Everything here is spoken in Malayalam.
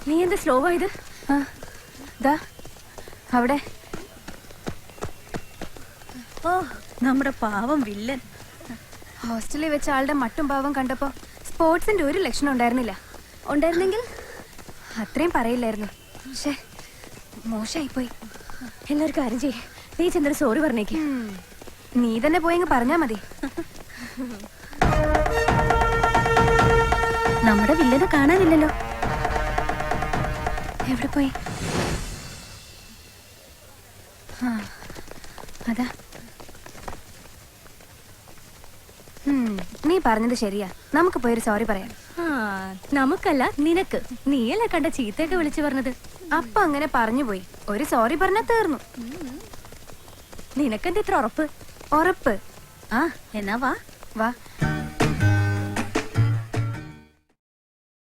നീ എന്താ സ്ലോ ആയത്? ദാ അവിടെ. ഓ, നമ്മുടെ പാവം വില്ലൻ. ഹോസ്റ്റലിൽ വെച്ച ആളുടെ മട്ടും പാവം കണ്ടപ്പോ സ്പോർട്സിന്റെ ഒരു ലക്ഷണം ഉണ്ടായിരുന്നില്ല. ഉണ്ടായിരുന്നെങ്കിൽ അത്രയും പറയില്ലായിരുന്നു. പക്ഷേ മോശമായിപ്പോയി. എല്ലാവരും കാര്യം ചെയ്യേ, നീ ചെന്നൊരു സോറി പറഞ്ഞേക്ക്. നീ തന്നെ പോയെങ്കിൽ പറഞ്ഞാ മതി. നമ്മുടെ വില്ലനെ കാണാനില്ലല്ലോ. എവിടെ പോയി? അതാ. നീ പറഞ്ഞത് ശരിയാ, നമുക്ക് പോയൊരു സോറി പറയാം. നമുക്കല്ല, നിനക്ക്. നീയല്ലേ കണ്ട ചീത്തയൊക്കെ വിളിച്ചു പറഞ്ഞത്. അപ്പ അങ്ങനെ പറഞ്ഞു പോയി. ഒരു സോറി പറഞ്ഞാ തീർന്നു. നിനക്കെന്താ ഇത്ര ഉറപ്പ്? ഉറപ്പ്. എന്നാ വാ. വാ.